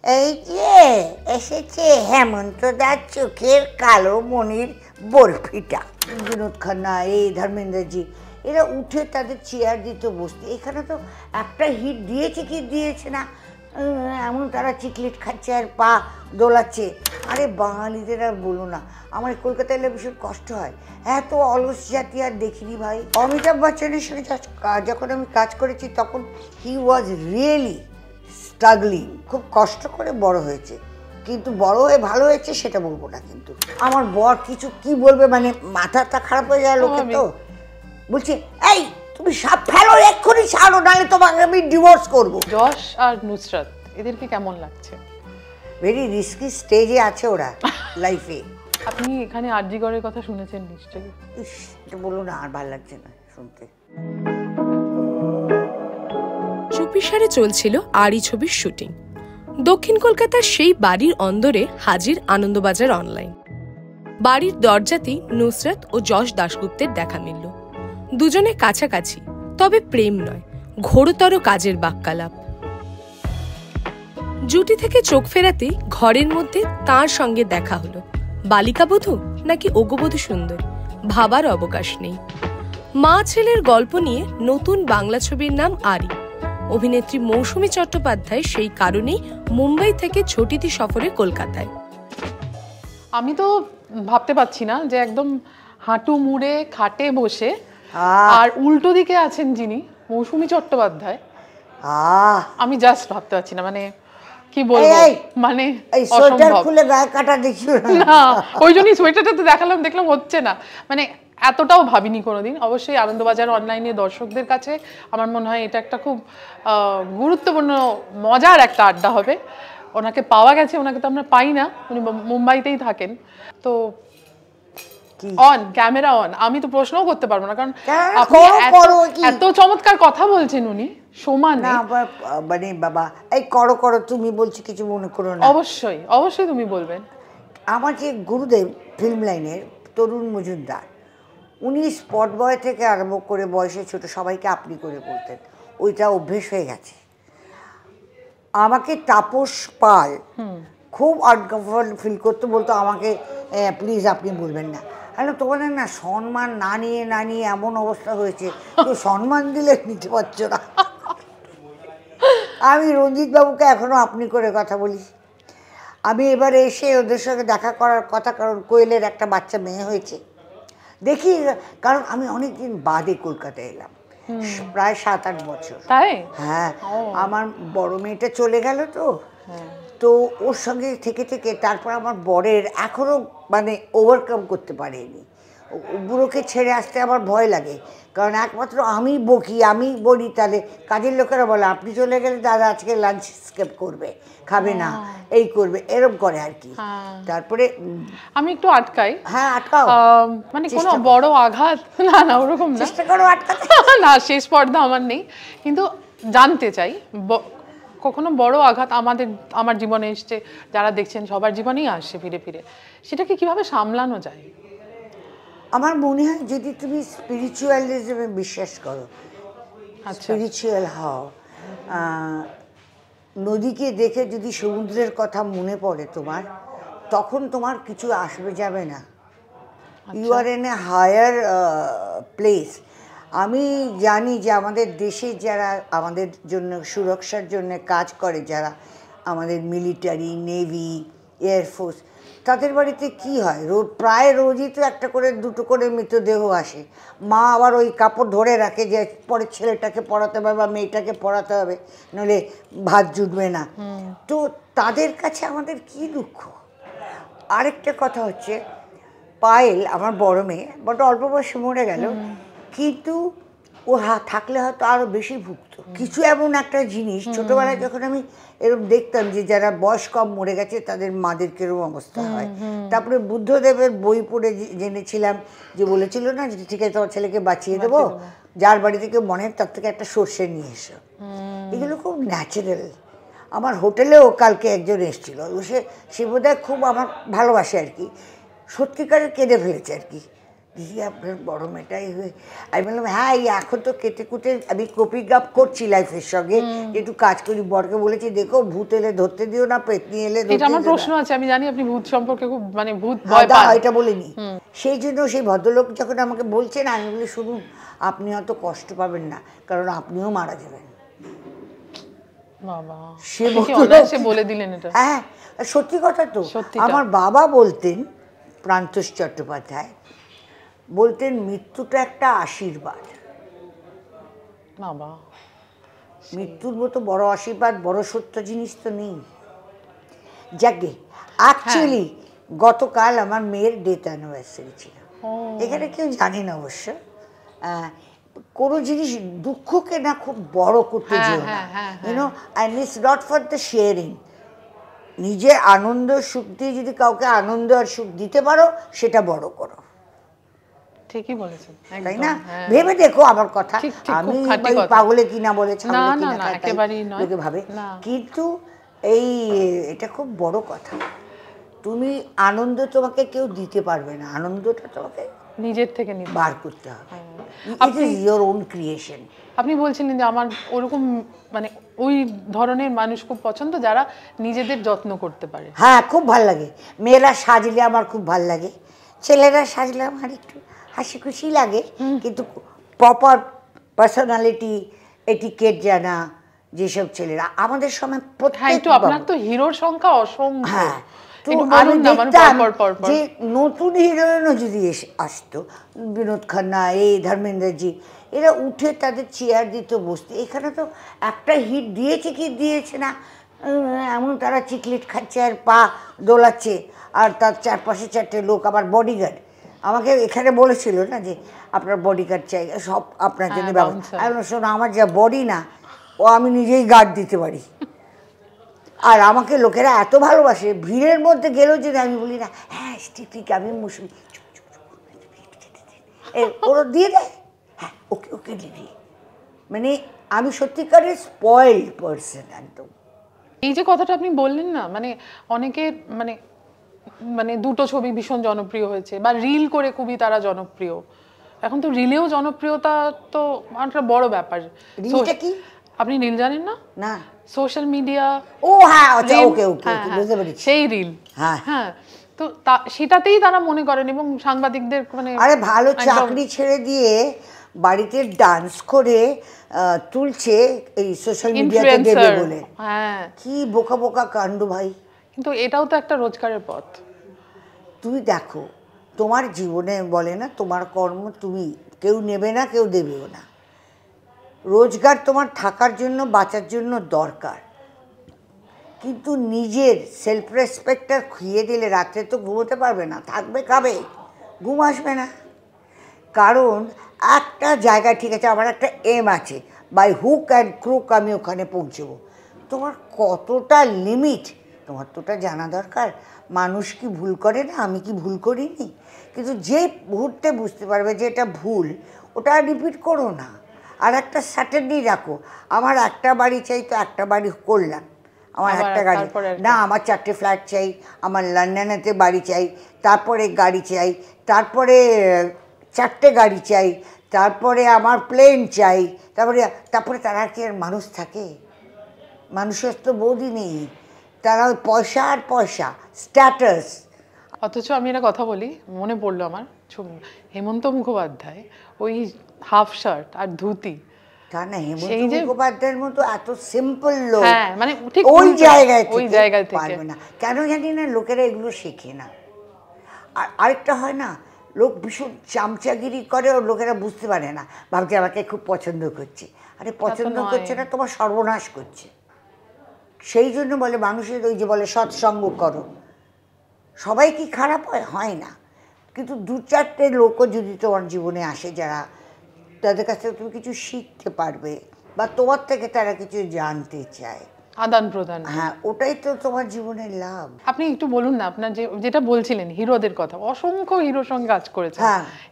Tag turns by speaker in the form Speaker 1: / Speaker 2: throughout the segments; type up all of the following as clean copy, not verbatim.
Speaker 1: এই যে এসেছে হেমন্তদার চোখের কালো মনির বরফিটা। বিনোদ খান্না, এই ধর্মেন্দ্রজি, এরা উঠে তাদের চেয়ার দিত বসতে। এখানে তো একটা হিট দিয়েছে কি দিয়েছে না, এমন তারা চিকলেট খাচ্ছে আর পা দোলাচ্ছে। আরে বাঙালিদের আর বলো না, আমার কলকাতায় এলে ভীষণ কষ্ট হয়, এত অলস জাতি আর দেখিনি ভাই। অমিতাভ বচ্চনের সঙ্গে যখন আমি কাজ করেছি তখন হি ওয়াজ রিয়েলি স্ট্রাগলিং, খুব কষ্ট করে বড় হয়েছে, কিন্তু বড় হয়ে ভালো হয়েছে সেটা বলবো না। কিন্তু আমার বর কিছু কি বলবে, মানে মাথাটা খারাপ হয়ে যায় লোকে, তো বলছে এই তুমি সব ফেলো, এক্ষুনি ছাড়ো, নাহলে তোমাকে আমি ডিভোর্স করবো।
Speaker 2: যশ আর নুসরাত এদেরকে কেমন লাগছে?
Speaker 1: ভেরি রিস্কি স্টেজে আছে ওরা লাইফে।
Speaker 2: আপনি এখানে আরজিগড়ের কথা শুনেছেন নিশ্চয়ই।
Speaker 1: এটা বলো না, আর ভালো লাগছে না শুনতে।
Speaker 3: চুপিসারে চলছিল আরই ছবির শুটিং। দক্ষিণ কলকাতার সেই বাড়ির অন্দরে হাজির আনন্দবাজার অনলাইন। বাড়ির দরজাতেই নুসরাত ও যশ দাশগুপ্তের দেখা মিলল। দুজনে কাছাকাছি, তবে প্রেম নয়, ঘোরতর কাজের বাক্যালাপ। জুটি থেকে চোখ ফেরাতেই ঘরের মধ্যে তার সঙ্গে দেখা হলো। বালিকা বধূ নাকি ওগবধূ সুন্দর, ভাবার অবকাশ নেই। মা ছেলের গল্প নিয়ে নতুন বাংলা ছবির নাম আরি। অভিনেত্রী মৌসুমী চট্টোপাধ্যায় সেই কারণেই মুম্বাই থেকে ছুটিতে সফরে কলকাতায়।
Speaker 2: আমি তো ভাবতে পারছি না যে একদম হাঁটু মুড়ে খাটে বসে আর উল্টো দিকে আছেন যিনি, মৌসুমী চট্টোপাধ্যায়। আমি জাস্ট ভাবতে পারছি না, মানে কি বলবো, মানে অসম্ভব।
Speaker 1: না,
Speaker 2: ওই জন্যই সোয়েটারটা তো দেখলাম হচ্ছে না, মানে এতটাও ভাবিনি কোনোদিন। অবশ্যই আনন্দবাজার অনলাইনে দর্শকদের কাছে আমার মনে হয় এটা একটা খুব গুরুত্বপূর্ণ মজার একটা আড্ডা হবে। ওনাকে পাওয়া গেছে, ওনাকে তো আমরা পাই না, উনি মুম্বাইতেই থাকেন। তো অন ক্যামেরা অন, আমি তো প্রশ্নও করতে পারবো না, কারণ আপনি এত চমৎকার কথা বলছেন উনি সমানে।
Speaker 1: মানে বাবা এই করো করো তুমি বলছি, কিছু মনে করো না।
Speaker 2: অবশ্যই অবশ্যই তুমি বলবেন।
Speaker 1: আমার যে গুরুদেব ফিল্ম লাইনের তরুণ মজুমদার, উনি স্পট বয় থেকে আরম্ভ করে বয়সে ছোট সবাইকে আপনি করে বলতেন, ওইটা অভ্যেস হয়ে গেছে। আমাকে তাপস পাল খুব আনকমফোর্টেবল ফিল করতে, বলতো আমাকে প্লিজ আপনি বলবেন না। হ্যালো, তোমাদের না সম্মান না নিয়ে এমন অবস্থা হয়েছে, কেউ সম্মান দিলে নিতে পারছো না। আমি রঞ্জিত বাবুকে এখনও আপনি করে কথা বলি। আমি এবারে এসে ওদের সঙ্গে দেখা করার কথা, কারণ কোয়েলের একটা বাচ্চা মেয়ে হয়েছে দেখি, কারণ আমি অনেকদিন বাদে কলকাতায় এলাম, প্রায় 7-8 বছর।
Speaker 2: তাই?
Speaker 1: হ্যাঁ, আমার বড় মেয়েটা চলে গেল, তো ওর সঙ্গে থেকে তারপর আমার বরের এখনও মানে ওভারকাম করতে পারেনি। বুড়োকে ছেড়ে আসতে আমার ভয় লাগে, কারণ একমাত্র আমি বকি, আমি বলি, তাহলে কাজের লোকেরা বলে আপনি চলে গেলে দাদা আজকে লাঞ্চ স্কিপ করবে, খাবে না, এই করবে, এরকম করে আর কি। তারপরে
Speaker 2: আমি একটু আটকাই।
Speaker 1: হ্যাঁ আটকাও,
Speaker 2: মানে কোনো বড় আঘাত না ওরকম না,
Speaker 1: চেষ্টা করো আটকাতে।
Speaker 2: না, শেষ পর্দা আমার নেই, কিন্তু জানতে চাই কখনো বড় আঘাত আমার জীবনে এসছে, যারা দেখছেন সবার জীবনেই আসছে ফিরে ফিরে, সেটাকে কিভাবে সামলানো যায়?
Speaker 1: আমার মনে হয় যদি তুমি স্পিরিচুয়ালিজমে বিশ্বাস করো, স্পিরিচুয়াল হও, নদীকে দেখে যদি সমুদ্রের কথা মনে পড়ে তোমার, তখন তোমার কিছু আসবে যাবে না, you are in a higher place. আমি জানি যে আমাদের দেশে যারা আমাদের জন্য সুরক্ষার জন্য কাজ করে, যারা আমাদের মিলিটারি, নেভি, এয়ারফোর্স, তাদের বাড়িতে কি হয়, প্রায় রোজই তো একটা করে দুটো করে মৃতদেহ আসে। মা আবার ওই কাপড় ধরে রাখে যে পরে ছেলেটাকে পড়াতে হবে বা মেয়েটাকে পড়াতে হবে, নইলে ভাত জুটবে না। তো তাদের কাছে আমাদের কি দুঃখ। আরেকটা কথা হচ্ছে, পায়েল আমার বড় মেয়ে বড় অল্প বয়সে মরে গেল, কিন্তু ও থাকলে হয়তো আরও বেশি ভুগতো। কিছু এমন একটা জিনিস ছোটোবেলায় যখন আমি এরকম দেখতাম যে যারা বয়স কম মরে গেছে তাদের মাদের কিরকম অবস্থা হয়। তারপরে বুদ্ধদেবের বই পড়ে জেনেছিলাম যে বলেছিল না যে ঠিক আছে তোমার ছেলেকে বাঁচিয়ে দেবো, যার বাড়ি থেকে মনে হয় তার থেকে একটা সর্ষে নিয়ে এসো। এগুলো খুব ন্যাচারাল। আমার হোটেলেও কালকে একজন এসেছিল, সে বোধহয় খুব আমার ভালোবাসে আর কি, সত্যিকারের কেঁদে ফেলেছে আর কি, দিদি আপনার বড় মেয়েটাই হয়ে, আমি বললাম হ্যাঁ এই এখন তো কেটে কুটে আমি কপিং আপ করছি লাইফের সঙ্গে, একটু কাজ করি। বরকে বলেছি দেখো ভূত এলে ধরতে দিও না, পেতনি এলে
Speaker 2: এটা
Speaker 1: ধরতে
Speaker 2: আমার
Speaker 1: দিও
Speaker 2: প্রশ্ন
Speaker 1: না।
Speaker 2: আছে, আমি জানি আপনি ভূত সম্পর্কে খুব মানে ভূত
Speaker 1: হ্যাঁ,
Speaker 2: ভয় পান।
Speaker 1: এটা বলিনি। সেই জন্য সেই ভদ্রলোক যখন আমাকে বলছেন আমি বলি শুনুন আপনি অত কষ্ট পাবেন না, কারণ আপনিও মারা যাবেন।
Speaker 2: বাবা,
Speaker 1: সে
Speaker 2: আপনি কি
Speaker 1: ভদ্রলোক-
Speaker 2: অনায়াসে বলে দিলেন এটা?
Speaker 1: হ্যাঁ সত্যি কথা তো।
Speaker 2: সত্যিটা।
Speaker 1: আমার বাবা বলতেন, প্রান্তোষ চট্টোপাধ্যায় বলতেন মৃত্যুটা একটা আশীর্বাদ।
Speaker 2: বাবা,
Speaker 1: মৃত্যুর মতো বড় আশীর্বাদ, বড় সত্য জিনিস তো নেই। যাকে অ্যাকচুয়ালি গতকাল আমার মেয়ের ডেথ অ্যানিভার্সারি ছিল। এখানে কেউ জানে না অবশ্য। কোনো জিনিস দুঃখকে না খুব বড় করতে যেও না, you know, and it's not for the sharing. নিজের আনন্দ সুখ দিয়ে যদি কাউকে আনন্দ আর সুখ দিতে পারো সেটা বড় করো,
Speaker 2: ঠিকই বলেছেন,
Speaker 1: তাই
Speaker 2: একদম,
Speaker 1: না?
Speaker 2: হ্যাঁ।
Speaker 1: ভেবে দেখো আমার কথা।
Speaker 2: ঠিক, ঠিক,
Speaker 1: আমি
Speaker 2: খুব খাঁটি
Speaker 1: ওই
Speaker 2: কথা।
Speaker 1: পাগলে কিনা বলে ছাগলে
Speaker 2: না,
Speaker 1: কিনা
Speaker 2: না,
Speaker 1: খায়, তাই
Speaker 2: একেবারেই নয়।
Speaker 1: লোকে ভাবে,
Speaker 2: না।
Speaker 1: কিন্তু এই এটা খুব বড় কথা। তুমি আনন্দ তোমাকে কেউ দিতে পারবে না, আনন্দটা তোমাকে
Speaker 2: নিজের থেকে নিতে।
Speaker 1: বার করতে হবে। It is your own creation.
Speaker 2: আপনি বলছিলেন যে আমার ওরকম মানে ওই ধরনের মানুষ খুব পছন্দ যারা নিজেদের যত্ন করতে পারে।
Speaker 1: হ্যাঁ খুব ভাল লাগে। মেয়েরা সাজলে আমার খুব ভাল লাগে, ছেলেরা সাজলে আমার একটু হাসি খুশি লাগে, কিন্তু প্রপার পার্সোনালিটি এটিকেট জানা যেসব ছেলেরা আমাদের সময়
Speaker 2: হ্যাঁ,
Speaker 1: প্রত্যেক
Speaker 2: একটু আপনার তো হিরোর সংখ্যা অসংখ্য।
Speaker 1: হ্যাঁ, তো
Speaker 2: একটু
Speaker 1: আমি
Speaker 2: বলুন না, মানে
Speaker 1: দেখতাম
Speaker 2: পর পর।
Speaker 1: যে নতুন হিরোইনও যদি আসতো, বিনোদ খান্না, এই ধর্মেন্দ্রজি, এরা উঠে তাদের চেয়ার দিত বসতে। এখানে তো একটা হিট দিয়েছে কি দিয়েছে না, এমন তারা চিকলেট খাচ্ছে আর পা দোলাচ্ছে, আর তার চারপাশে চারটে লোক, আবার বডিগার্ড। আমাকে এখানে বলেছিল না যে আপনার বডিগার্ড চাই, সব আপনার জন্য ব্যবস্থা। আমি বললাম, শোনো আমার যা বডি না, ও আমি নিজেই গার্ড দিতে পারি। আর আমাকে লোকেরা এত ভালোবাসে, ভিড়ের মধ্যে গেলেও যদি আমি বলি না হ্যাঁ ঠিক আমি মুসলিম, ওরা দিয়ে দেয়, হ্যাঁ ওকে ওকে দিবি। মানে আমি সত্যিকারের স্পয়েলড পার্সন একদম।
Speaker 2: এই যে কথাটা আপনি বললেন না, মানে অনেকের মানে মানে দুটো ছবি ভীষণ জনপ্রিয় হয়েছে, বা রিল করে খুবই তারা জনপ্রিয়। এখন তো রিলেও জনপ্রিয়তা তো একটা বড় ব্যাপার।
Speaker 1: রিলটা কি?
Speaker 2: আপনি রিল জানেন না?
Speaker 1: না।
Speaker 2: Social media.
Speaker 1: ও হ্যাঁ, আচ্ছা ওকে ওকে বুঝতে পেরেছি।
Speaker 2: সেই রিল।
Speaker 1: হ্যাঁ
Speaker 2: হ্যাঁ, তো সেটাতেই তারা মনে করেন, এবং সাংবাদিকদের মানে
Speaker 1: আরে ভালো চাকরি ছেড়ে দিয়ে বাড়িতে ডান্স করে তুলছে এই সোশ্যাল মিডিয়াতে দেবে বলে।
Speaker 2: হ্যাঁ,
Speaker 1: কি বোকা বোকা কাণ্ড ভাই।
Speaker 2: কিন্তু এটাও তো একটা রোজগারের পথ।
Speaker 1: তুমি দেখো তোমার জীবনে বলে না তোমার কর্ম তুমি, কেউ নেবে না কেউ দেবেও না। রোজগার তোমার থাকার জন্য বাঁচার জন্য দরকার, কিন্তু নিজের সেলফ রেসপেক্টটা খুইয়ে দিলে রাত্রে তো ঘুমোতে পারবে না, থাকবে খাবে, ঘুম আসবে না। কারণ একটা জায়গায় ঠিক আছে আমার একটা এম আছে, বাই হুক অ্যান্ড ক্রুক আমি ওখানে পৌঁছবো। তোমার কতটা লিমিট তোমার তো ওটা জানা দরকার। মানুষ কি ভুল করে না, আমি কি ভুল করিনি, কিন্তু যে মুহূর্তে বুঝতে পারবে যে এটা ভুল, ওটা রিপিট করো না। আর একটা সার্টেনটি রাখো, আমার একটা বাড়ি চাই তো একটা বাড়ি করলাম, আমার একটা গাড়ি না, আমার 4টে ফ্ল্যাট চাই, আমার লন্ডনেতে বাড়ি চাই, তারপরে গাড়ি চাই, তারপরে 4টে গাড়ি চাই, তারপরে আমার প্লেন চাই, তারপরে তারা কি আর মানুষ থাকে? মানুষের তো বৌদি নেই, তারা পয়সা আর পয়সা, স্ট্যাটাস।
Speaker 2: অথচ আমি একটা কথা বলি, মনে পড়লো আমার, হেমন্ত মুখোপাধ্যায় ওই হাফ শার্ট আর ধুতি,
Speaker 1: তা না হেমন্ত মুখোপাধ্যায়ের মতো এত সিম্পল লোক
Speaker 2: মানে ঠিক
Speaker 1: ওই জায়গায় থেকে পারবে না। কেন জানি না, লোকেরা এগুলো শেখে না। আর আরেকটা হয় না, লোক ভীষণ চামচাগিরি করে, ওর লোকেরা বুঝতে পারে না, ভাবছে আমাকে খুব পছন্দ করছে। আরে পছন্দ করছে না, তোমার সর্বনাশ করছে। সেই জন্য বলে মানুষের ওই যে বলে সৎসঙ্গ করো। সবাই কি খারাপ হয় না, কিন্তু 2-4টে লোকও যদি তোমার জীবনে আসে যারা তাদের কাছ থেকে তুমি কিছু শিখতে পারবে, বা তোমার থেকে তারা কিছু জানতে চায়,
Speaker 2: আদান প্রদান,
Speaker 1: হ্যাঁ ওটাই তো তোমার জীবনের লাভ।
Speaker 2: আপনি একটু বলুন না, আপনার যেটা বলছিলেন হিরোদের কথা, অসংখ্য হিরোর সঙ্গে কাজ করেছেন,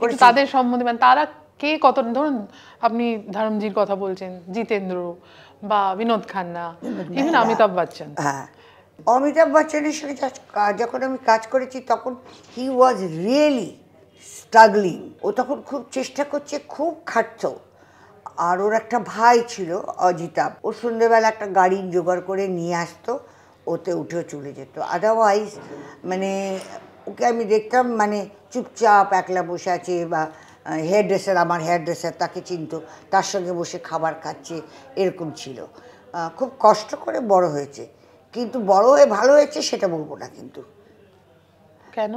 Speaker 2: একটু তাদের সম্বন্ধে, মানে তারা কে কত, ধরুন আপনি ধর্মজির কথা বলছেন, জিতেন্দ্র বা বিনোদ খান্না, ইভেন অমিতাভ বচ্চন।
Speaker 1: হ্যাঁ, অমিতাভ বচ্চনের সঙ্গে যখন আমি কাজ করেছি তখন হি ওয়াজ রিয়েলি স্ট্রাগলিং। ও তখন খুব চেষ্টা করছে, খুব খাটতো। আর ওর একটা ভাই ছিল অজিতাভ, ও সন্ধ্যেবেলা একটা গাড়ি জোগাড় করে নিয়ে আসতো, ওতে উঠেও চলে যেত। আদারওয়াইজ মানে ওকে আমি দেখতাম মানে চুপচাপ একলা বসে আছে, বা হেয়ার ড্রেসার, আমার হেয়ার ড্রেসার তাকে চিনতো, তার সঙ্গে বসে খাবার খাচ্ছে, এরকম ছিল। খুব কষ্ট করে বড় হয়েছে, কিন্তু বড় হয়ে ভালো হয়েছে সেটা বলবো না কিন্তু।
Speaker 2: কেন?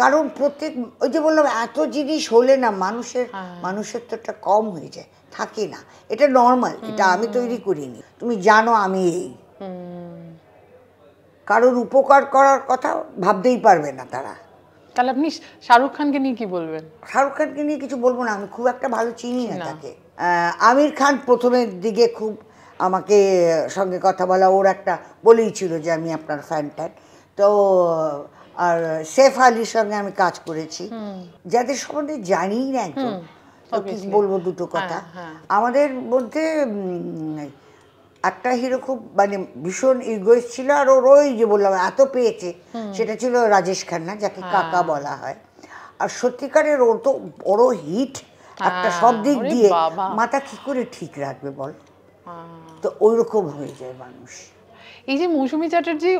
Speaker 1: কারণ প্রত্যেক, ওই যে বললাম, এত জিনিস হলে না মানুষের তো একটা কম হয়ে যায়, থাকে না। এটা নর্মাল, এটা আমি তৈরি করিনি। তুমি জানো আমি এই কারোর উপকার করার কথা ভাবতেই পারবে না তারা।
Speaker 2: তাহলে আপনি শাহরুখ খানকে নিয়ে কি বলবেন?
Speaker 1: শাহরুখ খানকে নিয়ে কিছু বলবো না, আমি খুব একটা ভালো চিনি না তাকে। আমির খান প্রথমের দিকে খুব আমাকে সঙ্গে কথা বলা, ওর একটা বলেই ছিল যে আমি আপনার ফ্যান ট্যান। তো আর সেফ আলির সঙ্গে আমি কাজ করেছি, যাদের সম্বন্ধে জানি না একদম, তো কি বলবো দুটো কথা। আমাদের মধ্যে একটা হিরো খুব মানে ভীষণ ইগোইস্ট ছিল, আর ওর ওই যে বললাম এত পেয়েছে, সেটা ছিল রাজেশ খান্না, যাকে কাকা বলা হয়। আর সত্যিকারের ওর তো বড় হিট একটা, সব দিক দিয়ে মাথা কি করে ঠিক রাখবে বল? তো ওইরকম হয়ে যায় মানুষ।
Speaker 2: এই যে মৌসুমী চ্যাটার্জি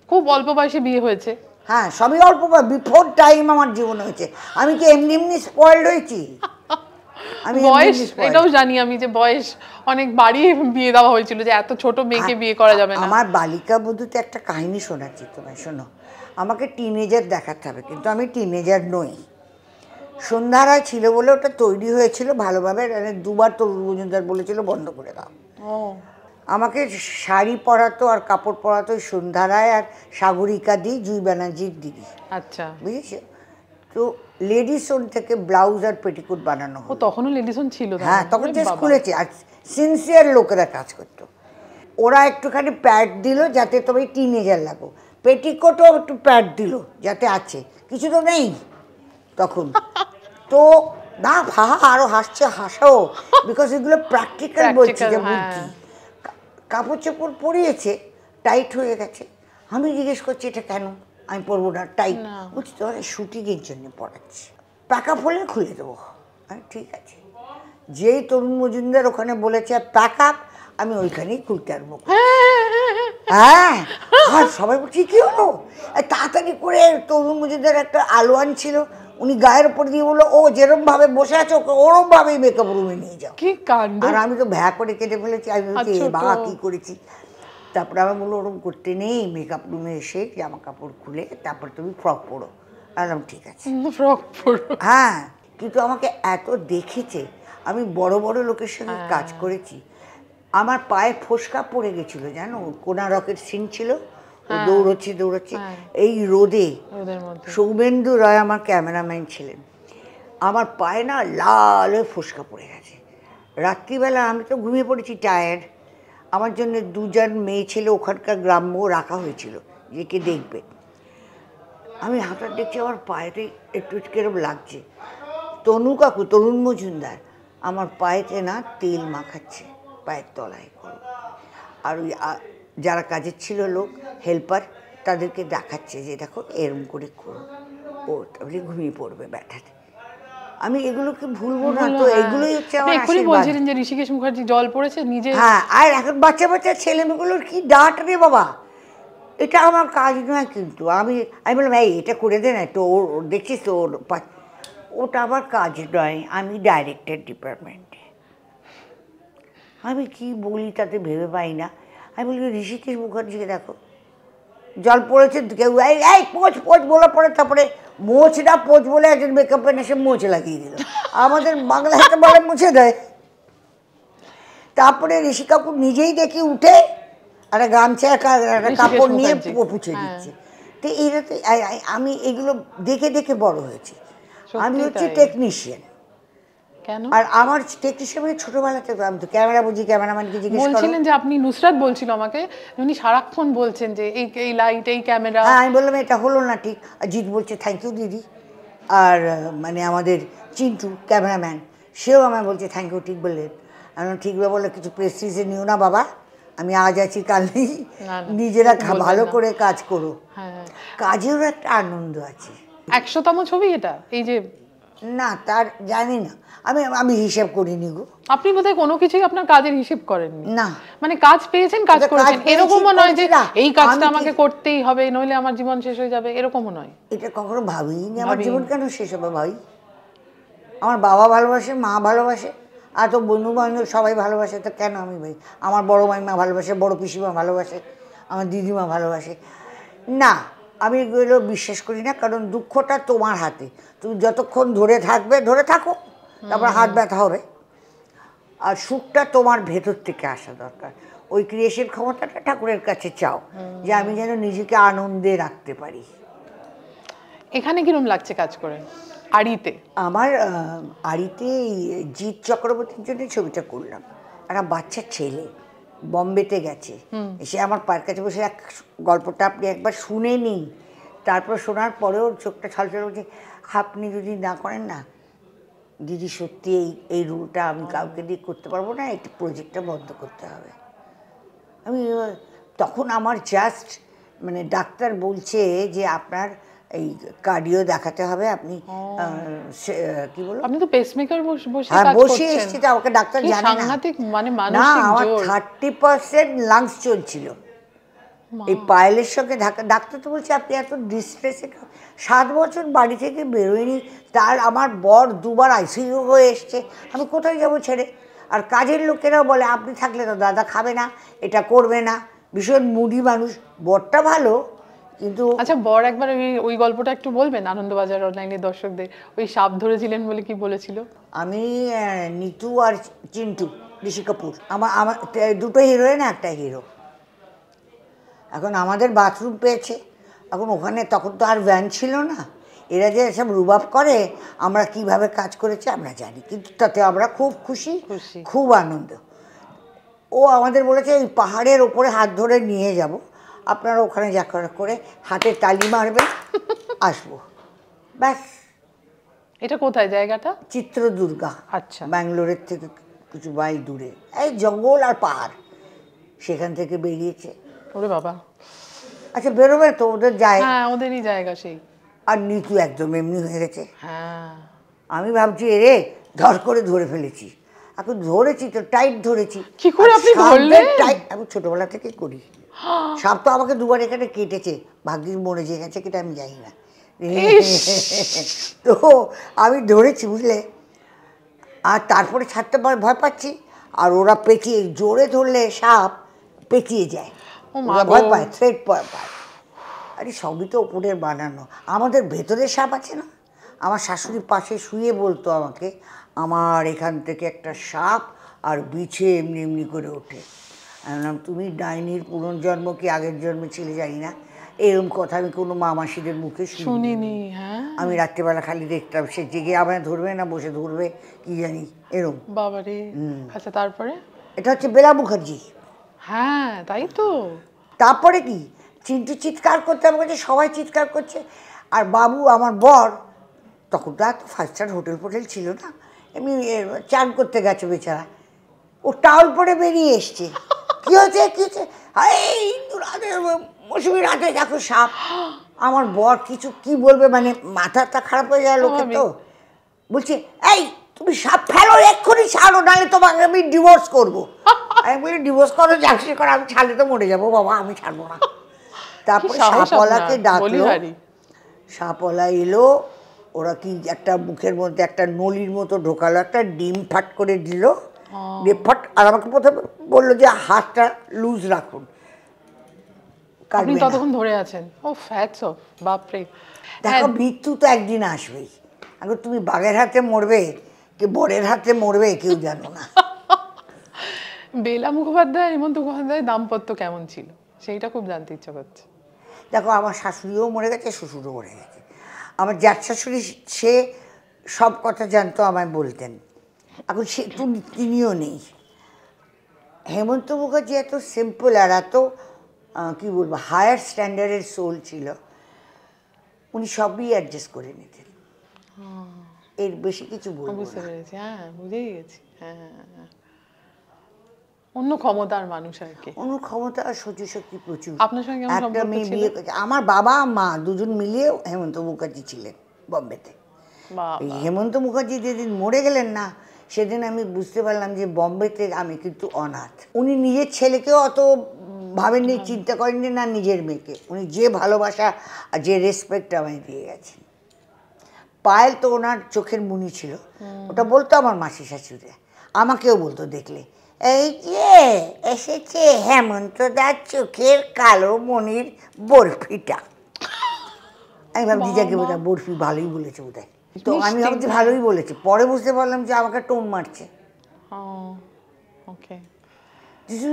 Speaker 2: খুব অল্প বয়সে বিয়ে হয়েছে।
Speaker 1: হ্যাঁ, সবই অল্প, বিফোর টাইম আমার জীবনে হয়েছে। আমি কি এমনি এমনি স্পয়েলড হয়েছি?
Speaker 2: আমি বয়স এটাও জানি আমি, যে বয়স অনেক বাড়িয়ে বিয়ে দেওয়া হয়েছিল, যে এত ছোট মেয়েকে বিয়ে করা যাবে না।
Speaker 1: আমার বালিকা বধূতে একটা কাহিনী শোনাচ্ছি তোমায়, শোনো। আমাকে টিনেজার দেখাতে হবে, কিন্তু আমি টিনেজার নই। সন্ধ্যা রায় ছিল বলে ওটা তৈরি হয়েছিল ভালোভাবে, দুবার তরুণ মজুমদার বলেছিল বন্ধ করে দাও। আমাকে শাড়ি পরাতো আর কাপড় পরাতো সন্ধ্যা রায় আর সাগরিকা দি, জুই ব্যানার্জির দিদি।
Speaker 2: আচ্ছা,
Speaker 1: বুঝেছো? তো লেডিসন থেকে ব্লাউজ আর পেটিকোট বানানো হলো।
Speaker 2: তখনও লেডিসন ছিল?
Speaker 1: হ্যাঁ, তখন জাস্ট খুলেছে, আর সিনসিয়ার লোকেরা কাজ করতো। ওরা একটুখানি প্যাড দিল যাতে তবে টিনেজার লাগো, পেটিকোটও একটু প্যাড দিল যাতে আছে, কিছু তো নেই তখন। তো না আরো হাসছে, হাসাও, বিকজ এগুলো প্র্যাকটিক্যাল বলছি, যে বুদ্ধি। কাপড় চোপড় পরিয়েছে, টাইট হয়ে গেছে। আমি জিজ্ঞেস করছি এটা কেন? আমি পরবো না, টাইট। বলছি তো শুটিংয়ের জন্য পড়াচ্ছি, প্যাকআপ হলে খুলে দেবো। ঠিক আছে। যেই তরুণ মজুমদার ওখানে বলেছে প্যাকআপ, আমি ওইখানেই খুলতে পারবো। হ্যাঁ, আর সবাই বলছি কি হলো, তাড়াতাড়ি করে তরুণ মজুমদার একটা আলোয়ান ছিল, উনি গায়ের উপর দিয়ে বললো, ও যেরকম ভাবে বসে আছে ওকে ওরম ভাবেই মেকআপ রুমে নিয়ে যাও।
Speaker 2: কি কাণ্ড!
Speaker 1: আর আমি তো ভ্যা করে কেটে ফেলেছি, আমি বলছি বাবা কি করেছি। তারপরে আমি বললো ওরকম করতে নেই, মেকআপ রুমে এসে জামা কাপড় খুলে তারপর তুমি ফ্রক পরো। আলাম ঠিক আছে,
Speaker 2: ফ্রক পরো।
Speaker 1: হ্যাঁ, কিন্তু আমাকে এত দেখেছে, আমি বড় বড় লোকের সঙ্গে কাজ করেছি, আমার পায়ে ফোসকা পড়ে গেছিল জানো। কোনারকের সিন ছিল, ও দৌড়চ্ছে এই রোদে, সৌমেন্দু রায় আমার ক্যামেরাম্যান ছিলেন, আমার পায়ে না লাল হয়ে ফোসকা পড়ে গেছে। রাত্রিবেলা আমি তো ঘুমিয়ে পড়েছি, টায়ার্ড। আমার জন্য দুজন মেয়ে ছেলে ওখানকার গ্রাম্য রাখা হয়েছিল, যে কে দেখবে। আমি হঠাৎ দেখছি আমার পায়েতে একটু কেরম লাগছে। তনু কাকু, তরুণ মজুমদার, আমার পায়েতে না তেল মাখাচ্ছে পায়ের তলায় করো। আর ওই যারা কাজের ছিল লোক, হেল্পার, তাদেরকে দেখাচ্ছে যে দেখো এরম করে করো, ও তাহলে ঘুমিয়ে পড়বে ব্যাটাতে। আমি এগুলোকে ভুলবো না, তো এগুলোই হচ্ছে আমার আশীর্বাদ।
Speaker 2: বলছিলেন যে ঋষিকেশ মুখার্জি জল পড়েছে নিজে।
Speaker 1: হ্যাঁ, আর এখন বাচ্চা বাচ্চা ছেলেমেয়েগুলোর কি ডাট রে বাবা, এটা আমার কাজ নয়। কিন্তু আমি বললাম এই এটা করে দে না, তো ওর দেখছিস তো ওটা আমার কাজ নয়, আমি ডাইরেক্টর ডিপার্টমেন্টে। আমি কি বলি তাতে ভেবে পাই না। আমি বলি ঋষিকেশ মুখার্জিকে দেখো জল পড়েছে, কেউ এই পোচ পোচ বলার পরে তারপরে মোচ না পোচ বলে একজন মেকআপ ম্যান এসে মোচ লাগিয়ে দিল। আমাদের বাংলায় একটা বলে মুছে দেয়। তারপরে ঋষি কাপুর নিজেই দেখি উঠে একটা গামছা একটা কাপড় নিয়ে পুছে দিচ্ছে। তো এইটা তো আমি এগুলো দেখে দেখে বড় হয়েছি। আমি হচ্ছে টেকনিশিয়ান। আর আমার টেকনিশিয়ান মানে ছোটবেলাতে আমি তো ক্যামেরা বুঝি, ক্যামেরাম্যানকে জিজ্ঞেস করো।
Speaker 2: বলছিলেন যে আপনি, নুসরাত বলছিল আমাকে, উনি সারাক্ষণ বলছেন যে এই লাইট, এই ক্যামেরা।
Speaker 1: হ্যাঁ, আমি বললাম এটা হলো না ঠিক। জিৎ বলছে থ্যাংক ইউ দিদি। আর মানে আমাদের চিন্টু ক্যামেরাম্যান, সেও আমায় বলছে থ্যাংক ইউ, ঠিক বললেন। আমি ঠিক বলে কিছু প্রেস্টিজে নিও না বাবা, আমি আজ আছি কাল নেই, নিজেরা ভালো করে কাজ করো। কাজেরও একটা আনন্দ আছে।
Speaker 2: 100তম ছবি এটা, এই যে?
Speaker 1: না, তার জানি না, আমি হিসাব করিনি গো।
Speaker 2: আপনি বোধহয় কোনো কিছুই আপনার কাজের হিসেব করেননি।
Speaker 1: না,
Speaker 2: মানে কাজ পেয়েছেন, কাজ করেছেন, এরকমও নয় যে এই কাজটা
Speaker 1: আমি
Speaker 2: আমাকে করতেই হবে নইলে আমার জীবন শেষ হয়ে যাবে, এরকমও নয়।
Speaker 1: এটা কখনো ভাবিনি আমার জীবন কেন শেষ হবে ভাই। আমার বাবা ভালোবাসে, মা ভালোবাসে, আর তো বন্ধু বান্ধব সবাই ভালোবাসে, তো কেন আমি ভাই? আমার বড় মাইমা ভালোবাসে, বড় পিসিমা ভালোবাসে, আমার দিদিমা ভালোবাসে। না, আমি এগুলো বিশ্বাস করি না, কারণ দুঃখটা তোমার হাতে। তুমি যতক্ষণ ধরে থাকবে, ধরে থাকো, তারপর হাত ব্যথা হবে। আর সুখটা তোমার ভেতর থেকে আসা দরকার। ওই ক্রিয়েশন ক্ষমতাটা ঠাকুরের কাছে চাও, যে আমি যেন নিজেকে আনন্দে রাখতে পারি।
Speaker 2: এখানে কিরম লাগছে কাজ করে আড়িতে?
Speaker 1: আমার আড়িতে জিৎ চক্রবর্তীর জন্য ছবিটা করলাম। একটা বাচ্চা ছেলে বম্বেতে গেছে, এসে আমার পায়ের কাছে বসে গল্পটা আপনি একবার শুনে নিন, তারপর শোনার পরেও চোখটা ছলছল করছে। আপনি যদি না করেন না দিদি, সত্যি এই রুলটা আমি কাউকে দিয়ে করতে পারবো না, এই প্রজেক্টটা বন্ধ করতে হবে। আমি তখন আমার জাস্ট মানে ডাক্তার বলছে যে আপনার এই কার্ডিও দেখাতে হবে, আপনি কি বলবো,
Speaker 2: আপনি তো পেসমেকার বসে
Speaker 1: হ্যাঁ
Speaker 2: কাজ
Speaker 1: বসে
Speaker 2: করছেন।
Speaker 1: এসেছি, তো আমাকে ডাক্তার জানে না।
Speaker 2: সাংঘাতিক মানে
Speaker 1: না,
Speaker 2: মানসিক
Speaker 1: আমার
Speaker 2: জোর।
Speaker 1: 30% লাংস চলছিল এই পায়েলের সঙ্গে ধাক্কা। ডাক্তার তো বলছে আপনি এত ডিস্ট্রেসে, 7 বছর বাড়ি থেকে বেরোয়নি, তার আমার বর 2বার আইসিইউ হয়ে এসছে, আমি কোথায় যাবো ছেড়ে? আর কাজের লোকেরাও বলে আপনি থাকলে তো দাদা খাবে না, এটা করবে না, ভীষণ মুডি মানুষ। বরটা ভালো, কিন্তু
Speaker 2: আচ্ছা, বর একবার ওই গল্পটা একটু বলবেন আনন্দবাজার অনলাইনের দর্শকদের? ওই সাপ ধরেছিলেন বলে কি বলেছিল?
Speaker 1: আমি নিতু আর চিন্টু, ঋষি কাপুর, আমার দুটো হিরোইন, একটা হিরো। এখন আমাদের বাথরুম পেয়েছে, এখন ওখানে তখন তো আর ভ্যান ছিল না, এরা যে এসব রুবাব করে, আমরা কিভাবে কাজ করেছি আমরা জানি, কিন্তু তাতে আমরা খুব খুশি, খুব আনন্দ। ও আমাদের বলেছে এই পাহাড়ের ওপরে হাত ধরে নিয়ে যাব, আপনারা ওখানে যা করে হাতে তালি মারবেন, আসবো, ব্যাস।
Speaker 2: এটা কোথায় জায়গাটা?
Speaker 1: চিত্রদুর্গা,
Speaker 2: আচ্ছা,
Speaker 1: ব্যাঙ্গালোরের থেকে কিছু মাইল দূরে, এই জঙ্গল আর পাহাড়, সেখান থেকে বেরিয়েছে।
Speaker 2: ওরে বাবা,
Speaker 1: আচ্ছা বেরোবে তো, ওদের যায়।
Speaker 2: হ্যাঁ, ওদেরই জায়গা সেই।
Speaker 1: আর নিতু একদম এমনি হয়ে গেছে।
Speaker 2: হ্যাঁ,
Speaker 1: আমি ভাবছি এরে ধর করে ধরে ফেলেছি, এখন ধরেছি তো টাইট ধরেছি।
Speaker 2: কি করে আপনি ধরলেন?
Speaker 1: টাইট আমি ছোটবেলা থেকে করি। সাপ তো আমাকে 2বার এখানে কেটেছে, ভাগ্যিস মরে যে গেছে কিটা আমি জানি না। তো আমি ধরেছি বুঝলে, আর তারপরে ছাড়তে ভয় পাচ্ছি, আর ওরা পেঁচিয়ে, জোরে ধরলে সাপ পেঁচিয়ে যায়, ওরা ভয় পায়, থ্রেট পায়। আরে সবই তো ওপরের বানানো, আমাদের ভেতরের সাপ আছে না। আমার শাশুড়ি পাশে শুয়ে বলতো আমাকে, আমার এখান থেকে একটা সাপ আর বিছে এমনি এমনি করে ওঠে। আমি বললাম তুমি ডাইনির পুনর্জন্ম কি আগের জন্মে ছিলে জানি না, এরকম কথা আমি কোনো মামাসিদের মুখে শুনিনি।
Speaker 2: হ্যাঁ,
Speaker 1: আমি রাত্রেবেলা খালি দেখতাম সে জেগে আমায় ধরবে না বসে ধরবে কি জানি এরকম।
Speaker 2: বাবারে। আচ্ছা, তারপরে?
Speaker 1: এটা হচ্ছে বেলা মুখার্জি।
Speaker 2: হ্যাঁ, তাই তো।
Speaker 1: তারপরে কি চিন্টু চিৎকার করতে, আমার কাছে সবাই চিৎকার করছে, আর বাবু আমার বর তখন তো এত 5 স্টার হোটেল ফোটেল ছিল না, এমনি চান করতে গেছে বেচারা, ও টাওয়াল পরে বেরিয়ে এসছে। কী হয়েছে কী হচ্ছে? এই মৌসুমি রাতে দেখো সাপ। আমার বর কিছু কি বলবে, মানে মাথাটা খারাপ হয়ে যায় লোকের, তো বলছে এই তুমি সাপ ফেলো, এক্ষুনি ছাড়ো, নাহলে তোমাকে আমি ডিভোর্স করবো। আমি বলি ডিভোর্স করো, যাচ্ছি করো, আমি ছাড়লে তো মরে যাবো বাবা, আমি ছাড়বো না। তারপরে সাপওয়ালাকে ডাকলো, সাপওয়ালা এলো, ওরা কি একটা মুখের মধ্যে একটা নলির মতো ঢোকালো, একটা ডিম ফাট করে দিল, দিয়ে ফট, আর আমাকে প্রথমে বললো যে হাতটা লুজ রাখুন,
Speaker 2: আপনি ততক্ষণ ধরে আছেন। ও ফ্যাটস অফ, বাপরে।
Speaker 1: দেখো মৃত্যু তো একদিন আসবেই, এখন তুমি বাঘের হাতে মরবে কি বরের হাতে মরবে কেউ জানো না।
Speaker 2: বেলা মুখোপাধ্যায় হেমন্ত মুখোপাধ্যায় দাম্পত্য কেমন ছিল সেইটা খুব জানতে ইচ্ছা করছে।
Speaker 1: দেখো আমার শাশুড়িও মরে গেছে, শ্বশুরও মরে গেছে। আমার জ্যাঠ শাশুড়ি সে সব কথা জানতো, আমায় বলতেন, এখন সে তিনিও নেই। হেমন্ত মুখার্জি এত সিম্পল আর এত কী বলবো হায়ার স্ট্যান্ডার্ডের সোল ছিল, উনি সবই অ্যাডজাস্ট করে নিতেন, এর বেশি কিছু বলবো
Speaker 2: বুঝতে পেরেছি। হ্যাঁ, বুঝেই গেছি। হ্যাঁ, অন্য ক্ষমতার মানুষ আর কি।
Speaker 1: অন্য ক্ষমতা আর সহ্য শক্তি প্রচুর।
Speaker 2: আপনার সঙ্গে কেমন
Speaker 1: একটা
Speaker 2: সম্পর্ক
Speaker 1: মেয়ে
Speaker 2: ছিল?
Speaker 1: বিয়ে করেছে, আমার বাবা মা দুজন মিলিয়ে হেমন্ত মুখার্জি ছিলেন বম্বেতে। এই হেমন্ত মুখার্জি যেদিন মরে গেলেন না, সেদিন আমি বুঝতে পারলাম যে বম্বেতে আমি কিন্তু অনাথ। উনি নিজের ছেলেকেও অত ভাবেননি, চিন্তা করেননি, না নিজের মেয়েকে। উনি যে ভালোবাসা আর যে রেসপেক্ট আমায় দিয়ে গেছেন। পায়েল তো ওনার চোখের মুনি ছিল, ওটা বলতো আমার মাসি শাশুড়ি, আমাকেও বলতো দেখলে, এই যে এসেছে হেমন্তদার চোখের কালো মনির বরফিটা। আমি ভাবছি যাকে বোধহয় বরফি ভালোই বলেছে বোধহয়, তো আমি ভাবছি ভালোই বলেছি। পরে বুঝতে পারলাম যে আমাকে টোন মারছে।
Speaker 2: ওকে,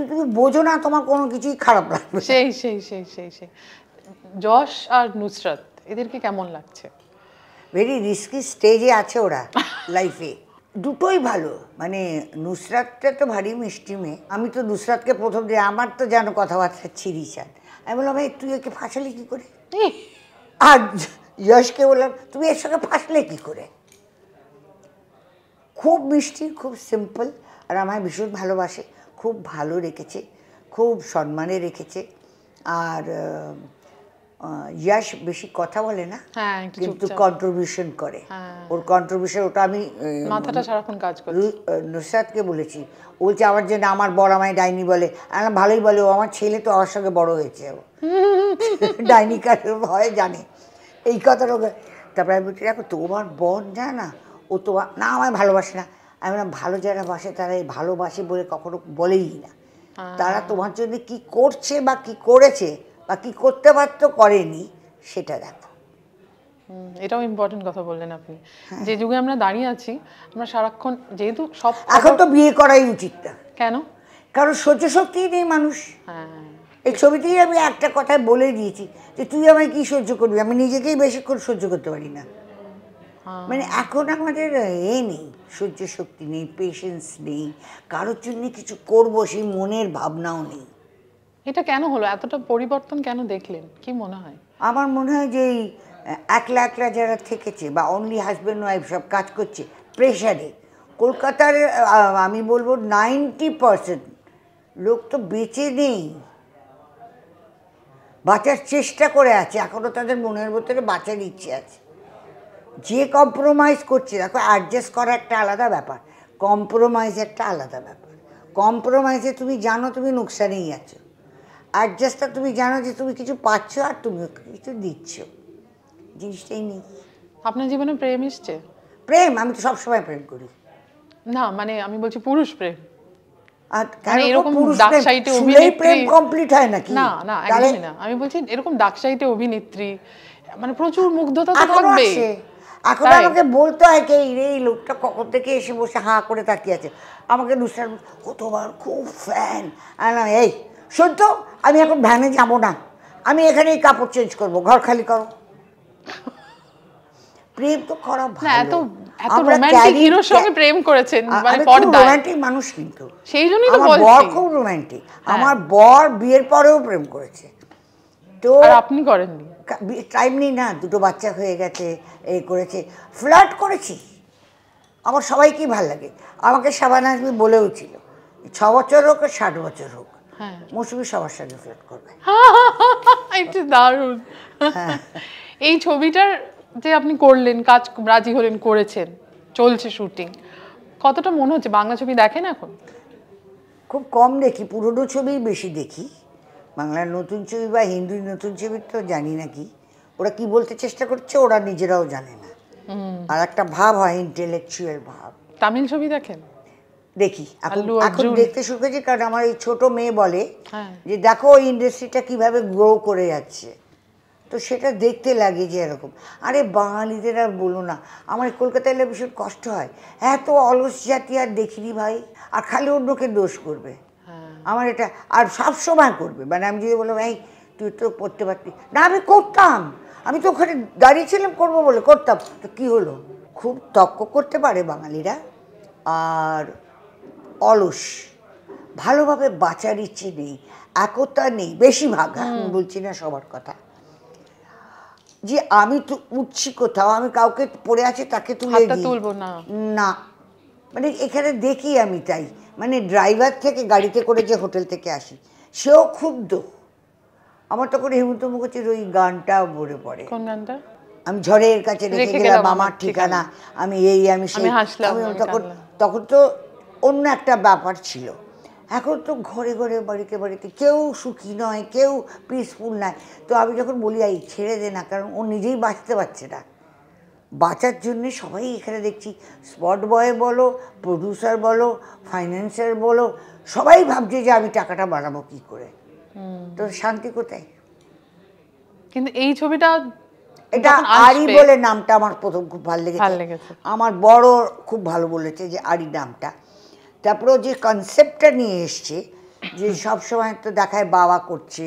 Speaker 1: তুমি বোঝো না, তোমার কোনো কিছুই খারাপ লাগবে।
Speaker 2: সেই সেই সেই সেই সেই যশ আর নুসরাত এদেরকে কেমন লাগছে?
Speaker 1: ভেরি রিস্কি স্টেজে আছে ওরা লাইফে। দুটোই ভালো, মানে নুসরাতটা তো ভারী মিষ্টি মেয়ে। আমি তো নুসরাতকে প্রথম দিয়ে আমার তো যেন কথাবার্তা ছিঁড়িছান। আমি বললাম ভাই তুই একে ফাঁসালি কী করে, আর যশকে বললাম তুমি এর সঙ্গে ফাঁসলে কী করে। খুব মিষ্টি, খুব সিম্পল, আর আমায় ভীষণ ভালোবাসে, খুব ভালো রেখেছে, খুব সম্মানে রেখেছে। আর যশ বেশি কথা বলে না, কিন্তু কন্ট্রিবিউশন করে। ওর কন্ট্রিবিউশন, ওটা আমি
Speaker 2: মাথাটা সারাক্ষণ কাজ করে।
Speaker 1: নুসরাতকে বলেছি, ও বলছে আমার জন্য আমার বড় আমায় ডাইনি বলে। আমি ভালোই বলে, ও আমার ছেলে তো আমার সঙ্গে বড় হয়েছে, ও ডাইনি কারের ভয় জানে, এই কথাটা। তারপরে আমি বলছি দেখো তোমার বোন যায় না, ও তোমার না আমায় ভালোবাসে না। আমি বললাম ভালো যারা বাসে তারা এই ভালোবাসে বলে কখনো বলেই না। তারা তোমার জন্য কি করছে বা কি করেছে বা কি করতে পারতো করেনি, সেটা দেখো।
Speaker 2: এটাও ইম্পর্টেন্ট কথা বললেন আপনি। যে যুগে আমরা দাঁড়িয়ে আছি, আমরা সারাক্ষণ যেহেতু সব,
Speaker 1: এখন তো বিয়ে করাই উচিত না।
Speaker 2: কেন?
Speaker 1: কারণ সহ্য শক্তিই নেই মানুষ। এই ছবিতেই আমি একটা কথায় বলে দিয়েছি যে তুই আমায় কি সহ্য করবি, আমি নিজেকেই বেশিক্ষণ সহ্য করতে পারি না। মানে এখন আমাদের নেই, সহ্য শক্তি নেই, পেশেন্স নেই, কারোর জন্য কিছু করবো সেই মনের ভাবনাও নেই।
Speaker 2: এটা কেন হলো? এতটা পরিবর্তন কেন দেখলেন, কি মনে হয়?
Speaker 1: আমার মনে হয় যে এই একলা একলা যারা থেকেছে বা অনলি হাজব্যান্ড ওয়াইফ সব কাজ করছে প্রেশারে, কলকাতার আমি বলবো 90% লোক তো বেঁচে নেই, বাঁচার চেষ্টা করে আছে, এখনও তাদের মনের ভিতরে বাঁচার ইচ্ছে আছে। যে কম্প্রোমাইজ করছে, দেখো অ্যাডজাস্ট করা একটা আলাদা ব্যাপার, কম্প্রোমাইজ একটা আলাদা ব্যাপার। কম্প্রোমাইজে তুমি জানো তুমি নুকসানেই আছো, অ্যাডজাস্টটা তুমি জানো যে তুমি কিছু পাচ্ছ আর তুমি কিছু দিচ্ছ, জিনিসটাই নেই।
Speaker 2: আপনার জীবনে প্রেম এসছে?
Speaker 1: প্রেম আমি তো সবসময় প্রেম করি
Speaker 2: না, মানে আমি বলছি পুরুষ প্রেম।
Speaker 1: আর
Speaker 2: এরকম ডাকসাইটে অভিনেত্রী
Speaker 1: প্রেম কমপ্লিট হয় নাকি?
Speaker 2: না না, একদমই না। আমি বলছি এরকম ডাকসাইটে অভিনেত্রী, মানে প্রচুর মুগ্ধতা তো থাকবে।
Speaker 1: এখন আমাকে বলতে হয় কে এই লোকটা কখন থেকে এসে বসে হাঁ করে তাকিয়ে আছে, আমাকে নুসরাত ও তোমার খুব ফ্যান। এই শোন তো, আমি এখন ভ্যানে যাবো না, আমি এখানেই কাপড় চেঞ্জ করবো, ঘর খালি করো। প্রেম তো করা ভালো।
Speaker 2: এত এত রোমান্টিক হিরোর সঙ্গে প্রেম করেছেন, মানে পর্দায়।
Speaker 1: রোমান্টিক মানুষ, কিন্তু
Speaker 2: সেই জন্যই তো বলছি
Speaker 1: আমার বর খুব রোমান্টিক। আমার বর বিয়ের পরেও প্রেম করেছে, তো
Speaker 2: আর আপনি করেননি?
Speaker 1: টাইম নেই না, দুটো বাচ্চা হয়ে গেছে, এই করেছে, ফ্লার্ট করেছি। আমার সবাইকেই ভালো লাগে। আমাকে শাবানা আজমি বলেও ছিল 6 বছর হোক আর 60 বছর হোক, মৌসুমী সবার সঙ্গে ফ্লার্ট করবে।
Speaker 2: এটা দারুণ। এই ছবিটার যে আপনি করলেন, কাজ রাজি হলেন, করেছেন, চলছে শুটিং, কতটা মনে হচ্ছে বাংলা ছবি দেখেন এখন?
Speaker 1: খুব কম দেখি, পুরনো ছবিই বেশি দেখি। বাংলার নতুন ছবি বা হিন্দির নতুন ছবি তো জানি না কি ওরা কি বলতে চেষ্টা করছে, ওরা নিজেরাও জানে না। আর একটা ভাব হয়, ইন্টেলেকচুয়াল ভাব।
Speaker 2: তামিল ছবি দেখেন?
Speaker 1: দেখি, এখন দেখতে শুরু করেছি, কারণ আমার এই ছোট মেয়ে বলে যে দেখো ওই ইন্ডাস্ট্রিটা কীভাবে গ্রো করে যাচ্ছে, তো সেটা দেখতে লাগে যে এরকম। আরে বাঙালিদের আর বলো না, আমার কলকাতায় এলে ভীষণ কষ্ট হয়, এত অলস জাতি আর দেখিনি ভাই, আর খালি অন্যকে দোষ করবে। আমার এটা আর সবসময় করবে, মানে আমি যদি বললাম এই তুই তো করতে পারতি না, আমি করতাম, আমি তো ওখানে দাঁড়িয়েছিলাম করবো বলে করতাম, তো কী হলো? খুব তর্ক করতে পারে বাঙালিরা, আর অলস, ভালোভাবে বাঁচার ইচ্ছে নেই, একতা নেই বেশিরভাগ। আমি বলছি না সবার কথা, যে আমি তো উঠছি কোথাও, আমি কাউকে পড়ে আছে তাকে তুলে দিই
Speaker 2: তুলবো না,
Speaker 1: না, মানে এখানে দেখি আমি তাই মানে ড্রাইভার থেকে গাড়িতে করে যে হোটেল থেকে আসি, সেও ক্ষুব্ধ। আমার তখন হেমন্ত মুখার্জির ওই গানটা মনে পড়ে,
Speaker 2: কোন গানটা?
Speaker 1: আমি ঝড়ের কাছে রেখে গেলাম আমার ঠিকানা, আমি এই আমি সেই। তখন তো অন্য একটা ব্যাপার ছিল। এখন তো ঘরে ঘরে বাড়িতে বাড়িতে কেউ সুখী নয়, কেউ পিসফুল নয়। তো আমি যখন বলি এই ছেড়ে দে না, কারণ ও নিজেই বাঁচতে পারছে না, বাঁচার জন্যে সবাই এখানে দেখছি, স্পট বয় বলো, প্রডিউসার বলো, ফাইন্যান্সার বলো, সবাই ভাবছে যে আমি টাকাটা বাড়াবো কী করে। তো শান্তি কোথায়?
Speaker 2: কিন্তু এই ছবিটা,
Speaker 1: এটা আরি বলে নামটা আমার প্রথম খুব ভালো লেগেছে, আমার বড় খুব ভালো বলেছে যে আরি নামটা। তারপরে যে কনসেপ্টটা নিয়ে এসছে, যে সবসময় তো দেখায় বাবা করছে,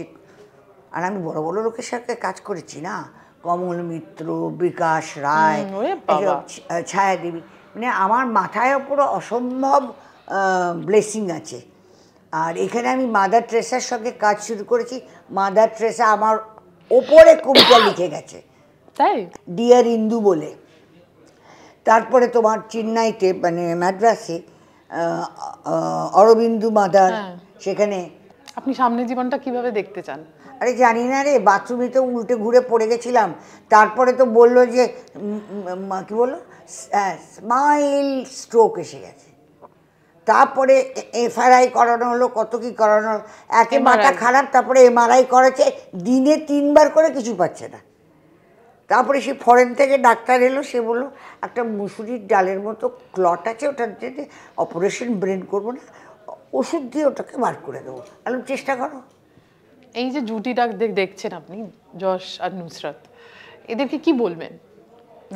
Speaker 1: আর আমি বড় বড় লোকের সাথে কাজ করেছি না, কমল মিত্র, বিকাশ রায়, ছায়াদেবী, মানে আমার মাথায় পুরো অসম্ভব ব্লেসিং আছে। আর এখানে আমি মাদার ট্রেসার সঙ্গে কাজ শুরু করেছি, মাদার ট্রেসা আমার ওপরে কবিতা লিখে গেছে,
Speaker 2: তাই
Speaker 1: ডিয়ার ইন্দু বলে। তারপরে তোমার চেন্নাইতে মানে মাদ্রাসে অরবিন্দু মাদার, সেখানে।
Speaker 2: আপনি সামনের জীবনটা কিভাবে দেখতে চান?
Speaker 1: আরে জানি না রে, বাথরুমে তো উল্টে ঘুরে পড়ে গেছিলাম, তারপরে তো বললো যে কি বললো, স্মাইল স্ট্রোক এসে গেছে। তারপরে এফআরআই করানো হলো, কত কি করানো হলো, একে মাথা খারাপ, তারপরে এমআরআই করেছে, দিনে 3 বার করে, কিছু পাচ্ছে না। তারপরে সে ফরেন থেকে ডাক্তার এলো, সে বললো একটা মুসুরির ডালের মতো ক্লট আছে, ওটার জন্য অপারেশন ব্রেন করবো না, ওষুধ দিয়ে ওটাকে বার করে দেবো। আমি চেষ্টা করো।
Speaker 2: এই যে জুটিটা দেখছেন আপনি, যশ আর নুসরাত, এদেরকে কি বলবেন?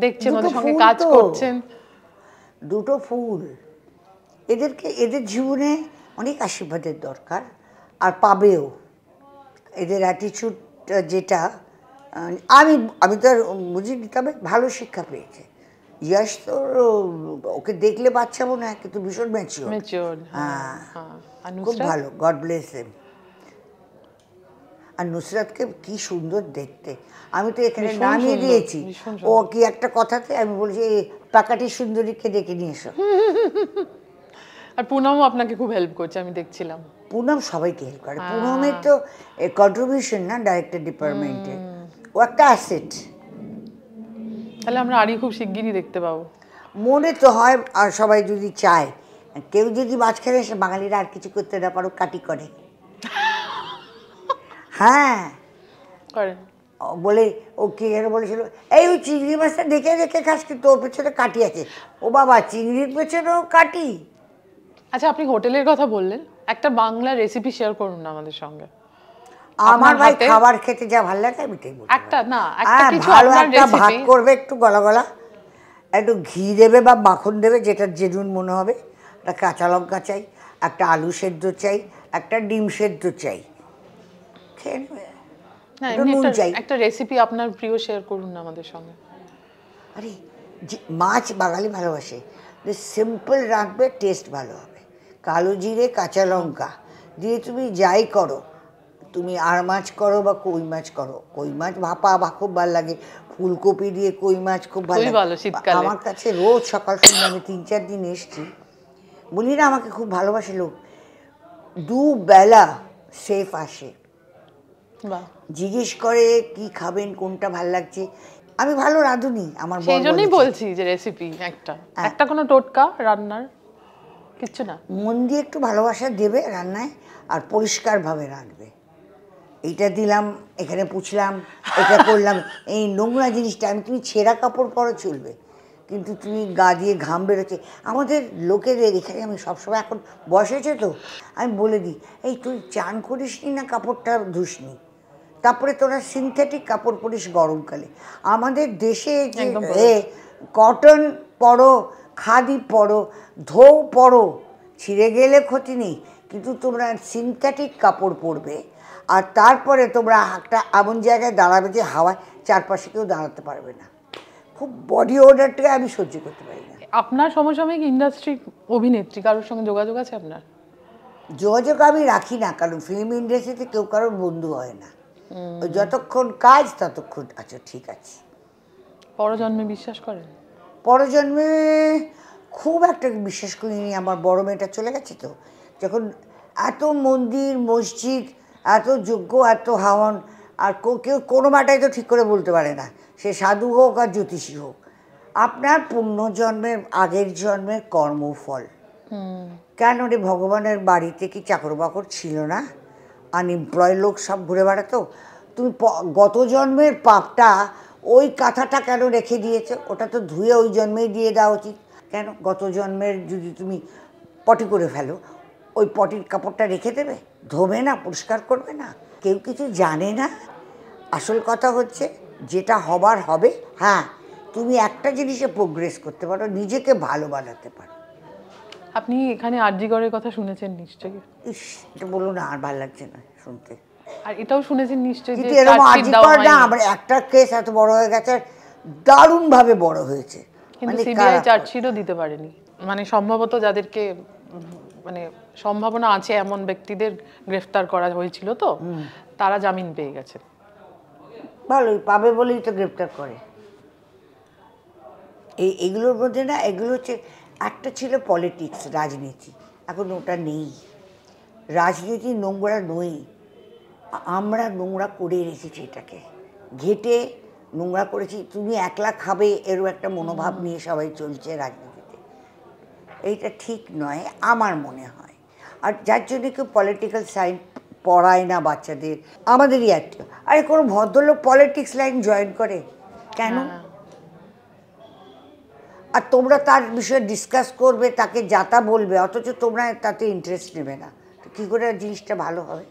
Speaker 2: দেখছেন, ওদের সঙ্গে কাজ করছেন,
Speaker 1: দুটো ফুল। এদেরকে, এদের জীবনে অনেক আশীর্বাদের দরকার, আর পাবেও। এদের অ্যাটিচিউড যেটা আমি তো আর বুঝিনি, তবে ভালো শিক্ষা পেয়েছে। যশ তো ওকে দেখলে বাচ্চা মনে হয়, কিন্তু ভীষণ ম্যাচিওর। হ্যাঁ, খুব ভালো, গড ব্লেস দেম। আর নুসরাতকে কি সুন্দর দেখতে, আমি তো এখানে নামিয়ে দিয়েছি। ও কি একটা কথাতে আমি বলছি পাকাটি সুন্দরীকে ডেকে নিয়ে এসো।
Speaker 2: আর পুনমও আপনাকে খুব হেল্প করছে, আমি দেখছিলাম।
Speaker 1: পুনম সবাইকে হেল্প করে, পুনমের তো কন্ট্রিবিউশন না ডাইরেক্টর ডিপার্টমেন্টে, ও একটা অ্যাসেট।
Speaker 2: তাহলে আমরা আরই খুব শিগগিরই দেখতে পাবো
Speaker 1: মনে তো হয়। আর সবাই যদি চায়, কেউ যদি মাঝখানে এসে, বাঙালিরা আর কিছু করতে না পারো, কাটি করে। হ্যাঁ
Speaker 2: করেন
Speaker 1: বলে, ও কে যেন বলেছিল, এই ওই চিংড়ি মাছটা দেখে দেখে খাস, কিন্তু ওর পেছনে কাটি আছে। ও বাবা, চিংড়ির পেছনেও কাটি।
Speaker 2: আচ্ছা, আপনি হোটেলের কথা বললেন, একটা বাংলা রেসিপি শেয়ার করুন না আমাদের সঙ্গে।
Speaker 1: আমার ভাই খাবার খেতে যা ভালো লাগে আমি তাই বলি।
Speaker 2: একটা না, একটা কিছু
Speaker 1: ভালো
Speaker 2: আপনার
Speaker 1: একটা ভাত
Speaker 2: রেসিপি
Speaker 1: করবে, একটু গলা গলা, একটু ঘি দেবে বা মাখন দেবে, যেটা জেনুইন মনে হবে। একটা কাঁচা লঙ্কা চাই, একটা আলু সেদ্ধ চাই, একটা ডিম সেদ্ধ চাই, খেয়ে নেবে।
Speaker 2: না, এমনি একটা রেসিপি আপনার প্রিয় শেয়ার করুন না আমাদের সঙ্গে।
Speaker 1: আরে মাছ বাঙালি ভালোবাসে, সিম্পল রাখবে, টেস্ট ভালো হবে। কালো জিরে, কাঁচা লঙ্কা দিয়ে তুমি যাই করো, তুমি আর মাছ করো বা কই মাছ করো, কই মাছ ভাপা বা খুব ভালো লাগে, ফুলকপি দিয়ে কই মাছ খুব ভালো লাগে। আমার কাছে রোজ সকাল সন্ধ্যা, আমি 3-4 দিন এসছি, বলি না আমাকে খুব ভালোবাসে লোক, 2 বেলা সেফ আসে, জিজ্ঞেস করে কি খাবেন, কোনটা ভাল লাগছে। আমি ভালো রাঁধুনি, আমার
Speaker 2: সেই জন্যই বলছি যে রেসিপি একটা কোনো টোটকা রান্নার কিচ্ছু না,
Speaker 1: মন দিয়ে একটু ভালোবাসা দেবে রান্নায়, আর পরিষ্কারভাবে রাঁধবে। এইটা দিলাম, এখানে পুছলাম, এটা করলাম, এই নোংরা জিনিসটা তুমি ছেঁড়া কাপড় পরো চলবে, কিন্তু তুমি গা দিয়ে ঘাম বেরোচ্ছে। আমাদের লোকেদের এখানে, আমি সবসময় এখন বসেছে তো, আমি বলে দিই, এই তুই চান করিস নি না, কাপড়টা ধুসনি, তারপরে তোরা সিনথেটিক কাপড় পরিস গরমকালে। আমাদের দেশে যে কটন পরো, খাদি পরো, ধৌ পরো, ছিঁড়ে গেলে ক্ষতি নেই, কিন্তু তোমরা সিনথেটিক কাপড় পরবে, আর তারপরে তোমরা একটা এমন জায়গায় দাঁড়াবে যে হাওয়ায় চারপাশে কেউ দাঁড়াতে পারবে না। খুব বডি ওডারটাকে আমি সহ্য করতে পারি না।
Speaker 2: আপনার সমসাময়িক ইন্ডাস্ট্রি অভিনেত্রী কারোর সঙ্গে যোগাযোগ আছে আপনার?
Speaker 1: যোগাযোগ আমি রাখি না, কারণ ফিল্ম ইন্ডাস্ট্রিতে কেউ কারোর বন্ধু হয় না, যতক্ষণ কাজ ততক্ষণ আচ্ছা ঠিক আছে।
Speaker 2: পরজন্মে বিশ্বাস করেন?
Speaker 1: পরজন্মে খুব একটা বিশ্বাস করিনি। আমার বড় মেয়েটা চলে গেছে তো, যখন এত মন্দির মসজিদ, এত যজ্ঞ, এত হাওয়ান, আর কেউ কোনো মাটাই তো ঠিক করে বলতে পারে না, সে সাধু হোক আর জ্যোতিষী হোক। আপনার পুণ্যজন্মের আগের জন্মের কর্মফল। কেন রে, ভগবানের বাড়িতে কি চাকর বাকর ছিল না? আনএমপ্লয় লোক সব ঘুরে বেড়াতো। তুমি গত জন্মের পাপটা, ওই কাঁথাটা কেন রেখে দিয়েছো? ওটা তো ধুয়ে ওই জন্মেই দিয়ে দেওয়া উচিত। কেন গত জন্মের যদি তুমি পটি করে ফেলো, ওই পটির কাপড়টা রেখে দেবে? ধোবে না, পরিষ্কার করবে না? কেউ কিছু জানে না। আসল কথা হচ্ছে যেটা হবার হবে। হ্যাঁ, তুমি একটা জিনিসে প্রোগ্রেস করতে পারো, নিজেকে ভালো বানাতে পারো।
Speaker 2: আপনি এখানে আরজিগরের কথা শুনেছেন নিশ্চয়ই।
Speaker 1: ইস, এটা বলো না, আর ভালো লাগছে না শুনতে।
Speaker 2: আর এটাও শুনেছেন নিশ্চয়ই যে
Speaker 1: কিন্তু এরকম
Speaker 2: চার্জশিট দেওয়া
Speaker 1: আর্জিকর না,
Speaker 2: হয়নি।
Speaker 1: আমার একটা কেস এত বড় হয়ে গেছে, দারুণভাবে বড় হয়েছে।
Speaker 2: কিন্তু সিবিআই চার্জশিটও দিতে পারেনি। মানে সম্ভবত যাদেরকে মানে সম্ভাবনা আছে এমন ব্যক্তিদের গ্রেফতার করা হয়েছিল, তো তারা জামিন পেয়ে গেছে।
Speaker 1: ভালোই পাবে বলেই তো গ্রেপ্তার করে। এগুলোর মধ্যে না, এগুলো হচ্ছে, একটা ছিল পলিটিক্স, রাজনীতি, এখন ওটা নেই। রাজনীতি নোংরা নই, আমরা নোংরা করে রেখেছি, এটাকে ঘেটে নোংরা করেছি। তুমি একলা খাবে এরও একটা মনোভাব নিয়ে সবাই চলছে রাজনীতিতে। এইটা ঠিক নয় আমার মনে হয়। আর যার জন্য কেউ পলিটিক্যাল সায়েন্স পড়ায় না বাচ্চাদের, আমাদেরই আত্মীয়। আরে কোনো ভদ্রলোক পলিটিক্স লাইন জয়েন করে কেন? আর তোমরা তার বিষয়ে ডিসকাস করবে, তাকে যাতা বলবে, অথচ তোমরা তাতে ইন্টারেস্ট নেবে না, তো কী করে জিনিসটা ভালো হবে?